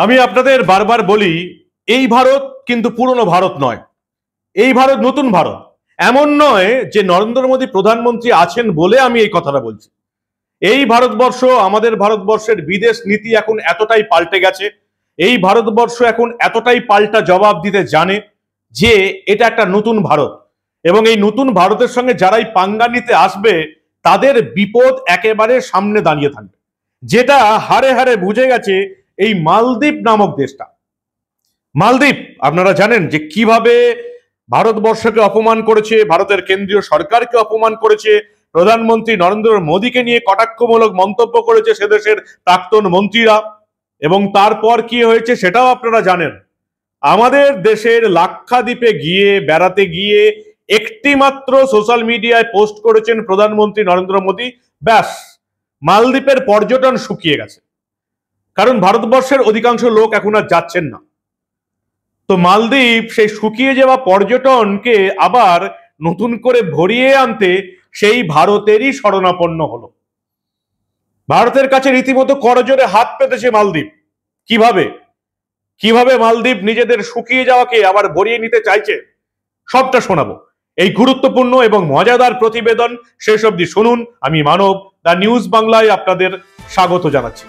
আমি আপনাদের বারবার বলি, এই ভারত কিন্তু পুরনো ভারত নয়, এই ভারত নতুন ভারত। এমন নয় যে নরেন্দ্র মোদী প্রধানমন্ত্রী আছেন বলে আমি এই কথাটা বলছি। এই ভারতবর্ষ, আমাদের ভারতবর্ষের বিদেশ নীতি এখন এতটাই পাল্টে গেছে, এই ভারতবর্ষ এখন এতটাই পাল্টা জবাব দিতে জানে যে এটা একটা নতুন ভারত, এবং এই নতুন ভারতের সঙ্গে যারাই পাঙ্গা নিতে আসবে তাদের বিপদ একেবারে সামনে দাঁড়িয়ে থাকবে। যেটা হারে হারে বুঝে গেছে এই মালদ্বীপ নামক দেশটা। মালদ্বীপ আপনারা জানেন যে কিভাবে ভারতবর্ষকে অপমান করেছে, ভারতের কেন্দ্রীয় সরকারকে অপমান করেছে, প্রধানমন্ত্রী নরেন্দ্র মোদীকে নিয়ে কটাক্ষমূলক মন্তব্য করেছে সে দেশের প্রাক্তন মন্ত্রীরা। এবং তারপর কি হয়েছে সেটাও আপনারা জানেন। আমাদের দেশের লাক্ষাদ্বীপে গিয়ে বেড়াতে গিয়ে একটি মাত্র সোশ্যাল মিডিয়ায় পোস্ট করেছেন প্রধানমন্ত্রী নরেন্দ্র মোদী, ব্যাস মালদ্বীপের পর্যটন শুকিয়ে গেছে। কারণ ভারতবর্ষের অধিকাংশ লোক এখন আর যাচ্ছেন না। তো মালদ্বীপ সেই শুকিয়ে যাওয়া পর্যটনকে আবার নতুন করে ভরিয়ে আনতে সেই ভারতেরই শরণাপন্ন হলো। ভারতের কাছে রীতিমতো করজোড়ে হাত পেতেছে মালদ্বীপ। কিভাবে কিভাবে মালদ্বীপ নিজেদের শুকিয়ে যাওয়াকে আবার ভরিয়ে নিতে চাইছে সবটা শোনাবো। এই গুরুত্বপূর্ণ এবং মজাদার প্রতিবেদন শেষ অবধি শুনুন। আমি মানব, দ্য নিউজ বাংলায় আপনাদের স্বাগত জানাচ্ছি।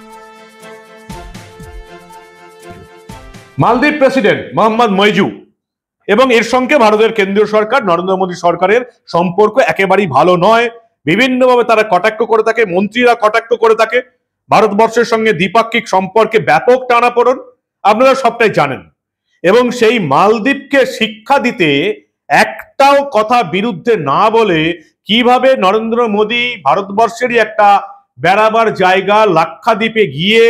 মালদ্বীপ প্রেসিডেন্ট মোহাম্মদ মইজু এবং এর সঙ্গে ভারতের কেন্দ্রীয় সরকার নরেন্দ্র মোদী সরকারের সম্পর্ক একেবারেই ভালো নয়। বিভিন্নভাবে তারা কটাক্ষ করে থাকে, মন্ত্রীরা কটাক্ষ করে থাকে। ভারতবর্ষের সঙ্গে দ্বিপাক্ষিক সম্পর্কে ব্যাপক টানাপোড়েন আপনারা সবটাই জানেন। এবং সেই মালদ্বীপকে শিক্ষা দিতে একটাও কথা বিরুদ্ধে না বলে কিভাবে নরেন্দ্র মোদী ভারতবর্ষেরই একটা বেড়াবার জায়গা লাক্ষাদ্বীপে গিয়ে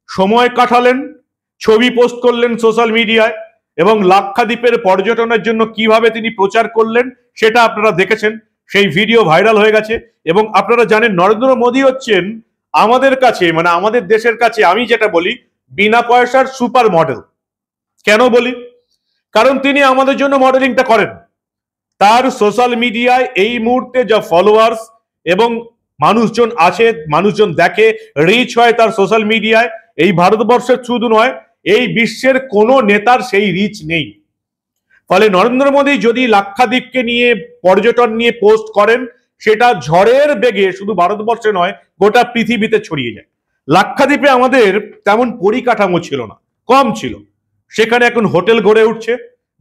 সময় কাটালেন, ছবি পোস্ট করলেন সোশ্যাল মিডিয়ায়, এবং লাক্ষাদ্বীপের পর্যটনের জন্য কিভাবে তিনি প্রচার করলেন সেটা আপনারা দেখেছেন। সেই ভিডিও ভাইরাল হয়ে গেছে। এবং আপনারা জানেন নরেন্দ্র মোদী হচ্ছেন আমাদের কাছে, মানে আমাদের দেশের কাছে, আমি যেটা বলি, বিনা পয়সার সুপার মডেল। কেন বলি? কারণ তিনি আমাদের জন্য মডেলিংটা করেন। তার সোশ্যাল মিডিয়ায় এই মুহূর্তে যা ফলোয়ার্স এবং মানুষজন আছে, মানুষজন দেখে, রিচ হয় তার সোশ্যাল মিডিয়ায়, এই ভারতবর্ষের শুধু নয়, এই বিশ্বের কোনো নেতার সেই রিচ নেই। ফলে নরেন্দ্র মোদী যদি লাক্ষাদ্বীপকে নিয়ে, পর্যটন নিয়ে পোস্ট করেন, সেটা ঝড়ের বেগে শুধু ভারতবর্ষে নয় গোটা পৃথিবীতে ছড়িয়ে যায়। লাক্ষাদ্বীপে আমাদের তেমন পরিকাঠামো ছিল না, কম ছিল। সেখানে এখন হোটেল গড়ে উঠছে,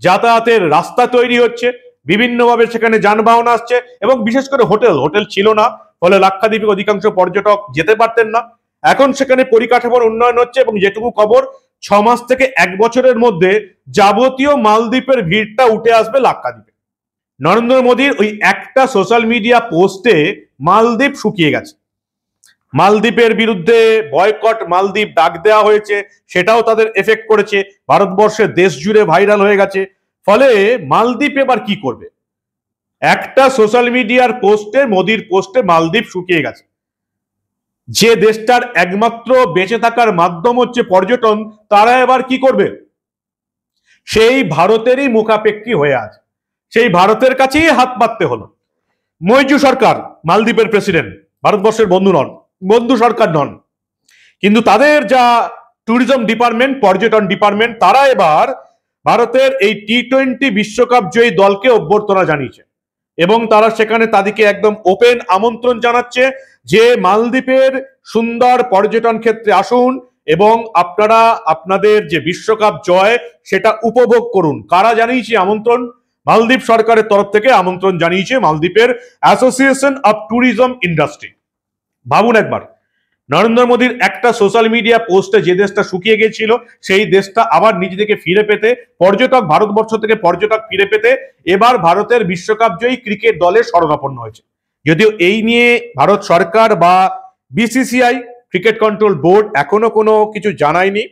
যাতায়াতের রাস্তা তৈরি হচ্ছে, বিভিন্নভাবে সেখানে যানবাহন আসছে, এবং বিশেষ করে হোটেল ছিল না। ফলে লাক্ষাদ্বীপে অধিকাংশ পর্যটক যেতে পারতেন না। এখন সেখানে পরিকাঠামোর উন্নয়ন হচ্ছে, এবং যেটুকু খবর 6 মাস থেকে 1 বছরের মধ্যে যাবতীয় মালদ্বীপের ভিড়টা উঠে আসবে লাক্ষাদ্বীপে। নরেন্দ্র মোদীর ওই একটা সোশ্যাল মিডিয়া পোস্টে মালদ্বীপ শুকিয়ে গেছে। মালদ্বীপের বিরুদ্ধে বয়কট মালদ্বীপ ডাক দেওয়া হয়েছে, সেটাও তাদের এফেক্ট করেছে, ভারতবর্ষের দেশ জুড়ে ভাইরাল হয়ে গেছে। ফলে মালদ্বীপ এবার কি করবে? একটা সোশ্যাল মিডিয়ার পোস্টে, মোদীর পোস্টে মালদ্বীপ শুকিয়ে গেছে। যে দেশটার একমাত্র বেঁচে থাকার মাধ্যম হচ্ছে পর্যটন, তারা এবার কি করবে? সেই ভারতেরই মুখাপেক্ষী হয়ে আছে, সেই ভারতের কাছেই হাত পাততে হলো। মইজু সরকার মালদ্বীপের প্রেসিডেন্ট, ভারতবর্ষের বন্ধু সরকার নন, কিন্তু তাদের যা ট্যুরিজম ডিপার্টমেন্ট, পর্যটন ডিপার্টমেন্ট, তারা এবার ভারতের এই T20 বিশ্বকাপ জয়ী দলকে অভ্যর্থনা জানিয়েছে। এবং তারা সেখানে তাদেরকে একদম ওপেন আমন্ত্রণ জানাচ্ছে যে মালদ্বীপের সুন্দর পর্যটন ক্ষেত্রে আসুন এবং আপনারা আপনাদের যে বিশ্বকাপ জয় সেটা উপভোগ করুন। কারা জানিয়েছে আমন্ত্রণ? মালদ্বীপ সরকারের তরফ থেকে আমন্ত্রণ জানিয়েছে মালদ্বীপের অ্যাসোসিয়েশন অফ ট্যুরিজম ইন্ডাস্ট্রি। ভাবুন একবার, নরেন্দ্র মোদীর একটা সোশ্যাল মিডিয়া পোস্টে যে দেশটা শুকিয়ে গিয়েছিল সেই দেশটা আবার নিজেদেরকে ফিরে পেতে, পর্যটক, ভারতবর্ষ থেকে পর্যটক ফিরে পেতে এবার ভারতের বিশ্বকাপ জয়ী ক্রিকেট দলের শরণাপন্ন হয়েছে। যদিও এই নিয়ে ভারত সরকার বা BCCI, ক্রিকেট কন্ট্রোল বোর্ড, এখনো কোনো কিছু জানায়নি।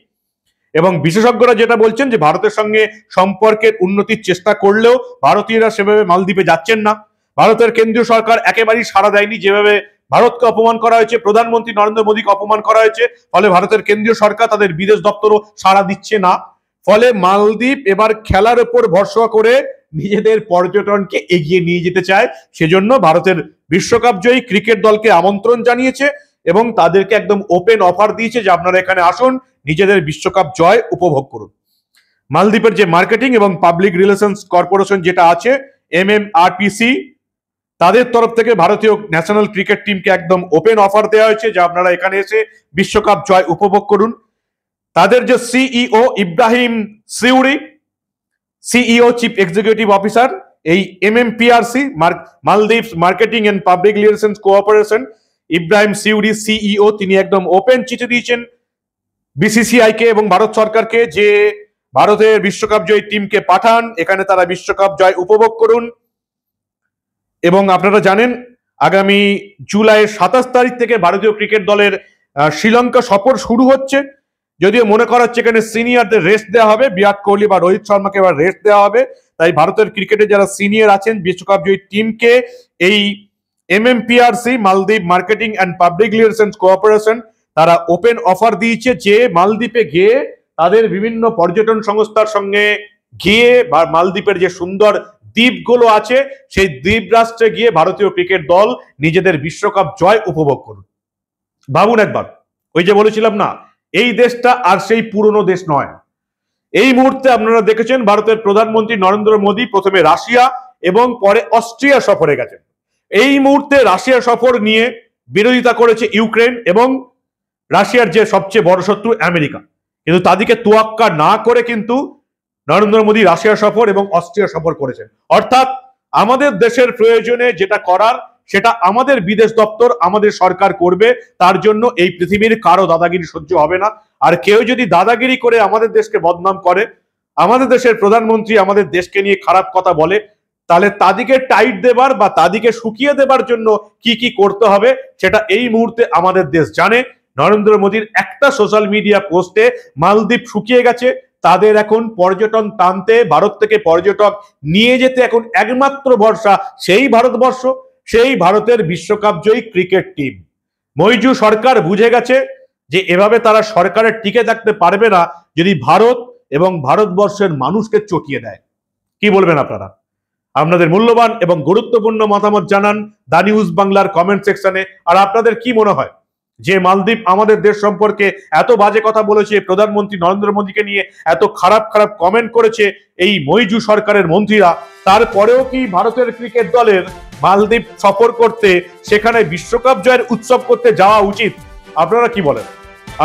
এবং বিশেষজ্ঞরা যেটা বলছেন যে ভারতের সঙ্গে সম্পর্কের উন্নতির চেষ্টা করলেও ভারতীয়রা সেভাবে মালদ্বীপে যাচ্ছেন না। ভারতের কেন্দ্রীয় সরকার একেবারেই সাড়া দেয়নি। যেভাবে ভারতকে অপমান করা হয়েছে, প্রধানমন্ত্রী নরেন্দ্র মোদীকে অপমান করা হয়েছে, ফলে ভারতের কেন্দ্রীয় সরকার তাদের বিদেশ দপ্তরও সাড়া দিচ্ছে না। ফলে মালদ্বীপ এবার খেলার উপর ভরসা করে নিজেদের পর্যটনকে এগিয়ে নিয়ে যেতে চায়। সেজন্য ভারতের বিশ্বকাপ জয়ী ক্রিকেট দলকে আমন্ত্রণ জানিয়েছে এবং তাদেরকে একদম ওপেন অফার দিয়েছে যে আপনারা এখানে আসুন, নিজেদের বিশ্বকাপ জয় উপভোগ করুন। মালদ্বীপের যে মার্কেটিং এবং পাবলিক রিলেশনস কর্পোরেশন যেটা আছে MMRPC, তাদের তরফ থেকে ভারতীয় ন্যাশনাল ক্রিকেট টিমকে একদম ওপেন অফার দেওয়া হয়েছে যে আপনারা এখানে এসে বিশ্বকাপ জয় উপভোগ করুন। তাদের যে CEO Ibrahim Shiuree, CEO chief executive officer এই MMPRC Maldives marketing and public relations cooperation, Ibrahim Shiuree CEO, তিনি একদম ওপেন চিঠি দিয়েছেন BCCI কে এবং ভারত সরকারকে যে ভারতের বিশ্বকাপ জয়ী টিমকে পাঠান, এখানে তারা বিশ্বকাপ জয় উপভোগ করুন। এবং আপনারা জানেন আগামী জুলাইয়ের 27 তারিখ থেকে ভারতীয় ক্রিকেট দলের শ্রীলঙ্কা সফর শুরু হচ্ছে। যদিও মনে করা হচ্ছে এখানে সিনিয়রদের রেস্ট দেওয়া হবে, বিরাট কোহলি বা রোহিত শর্মাকে এবার রেস্ট দেওয়া হবে, তাই ভারতের ক্রিকেটে যারা সিনিয়র আছেন বিশ্বকাপ জয়ী টিমকে এই MMPRC মালদ্বীপ marketing and public relations cooperation তারা ওপেন অফার দিয়েছে যে মালদ্বীপে গিয়ে তাদের বিভিন্ন পর্যটন সংস্থার সঙ্গে গিয়ে বা মালদ্বীপের যে সুন্দর দ্বীপগুলো আছে সেই দ্বীপ রাষ্ট্রে গিয়ে ভারতীয় ক্রিকেট দল নিজেদের বিশ্বকাপ জয় উপভোগ করুন। ভাবুন একবার, ওই যে বলেছিলাম না, এই দেশটা আর সেই পুরনো দেশ নয়। এই মুহূর্তে আপনারা দেখেছেন ভারতের প্রধানমন্ত্রী নরেন্দ্র মোদী প্রথমে রাশিয়া এবং পরে অস্ট্রিয়া সফরে গেছেন। এই মুহূর্তে রাশিয়া সফর নিয়ে বিরোধিতা করেছে ইউক্রেন এবং রাশিয়ার যে সবচেয়ে বড় শত্রু আমেরিকা, কিন্তু তাদেরকে তোয়াক্কা না করে কিন্তু নরেন্দ্র মোদী রাশিয়া সফর এবং অস্ট্রিয়া সফর করেছেন। অর্থাৎ আমাদের দেশের প্রয়োজনে যেটা করার সেটা আমাদের বিদেশ দপ্তর আমাদের সরকার করবে, তার জন্য এই পৃথিবীর কারো দাদাগিরি সহ্য হবে না। আর কেউ যদি দাদাগিরি করে আমাদের দেশকে বদনাম করে, আমাদের দেশের প্রধানমন্ত্রী আমাদের দেশকে নিয়ে খারাপ কথা বলে, তাহলে তাদেরকে টাইট দেবার বা তাদেরকে শুকিয়ে দেবার জন্য কি কি করতে হবে সেটা এই মুহূর্তে আমাদের দেশ জানে। নরেন্দ্র মোদীর একটা সোশ্যাল মিডিয়া পোস্টে মালদ্বীপ শুকিয়ে গেছে, তাদের এখন পর্যটন টানতে ভারত থেকে পর্যটক নিয়ে যেতে এখন একমাত্র ভরসা সেই ভারতবর্ষ, সেই ভারতের বিশ্বকাপ জয়ী ক্রিকেট টিম। মইজু সরকার বুঝে গেছে যে এভাবে তারা সরকারের টিকে থাকতে পারবে না যদি ভারত এবং ভারতবর্ষের মানুষকে চটিয়ে দেয়। কি বলবেন আপনারা? আপনাদের মূল্যবান এবং গুরুত্বপূর্ণ মতামত জানান দা নিউজ বাংলার কমেন্ট সেকশনে। আর আপনাদের কি মনে হয় যে মালদ্বীপ আমাদের দেশ সম্পর্কে এত বাজে কথা বলেছে, প্রধানমন্ত্রী নরেন্দ্র মোদীকে নিয়ে এত খারাপ খারাপ কমেন্ট করেছে এই মইজু সরকারের মন্ত্রীরা, তারপরেও কি ভারতের ক্রিকেট দলের মালদ্বীপ সফর করতে সেখানে বিশ্বকাপ জয়ের উৎসব করতে যাওয়া উচিত? আপনারা কি বলেন?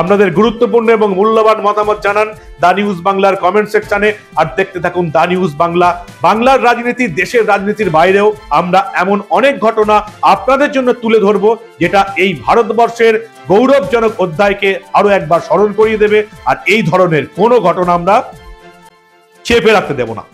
আপনাদের গুরুত্বপূর্ণ এবং মূল্যবান মতামত জানান দা নিউজ বাংলার কমেন্ট সেকশনে। আর দেখতে থাকুন দা নিউজ বাংলা। বাংলার রাজনীতি, দেশের রাজনীতির বাইরেও আমরা এমন অনেক ঘটনা আপনাদের জন্য তুলে ধরবো যেটা এই ভারতবর্ষের গৌরবজনক অধ্যায়কে আরো একবার স্মরণ করিয়ে দেবে। আর এই ধরনের কোনো ঘটনা আমরা চেপে রাখতে দেব না।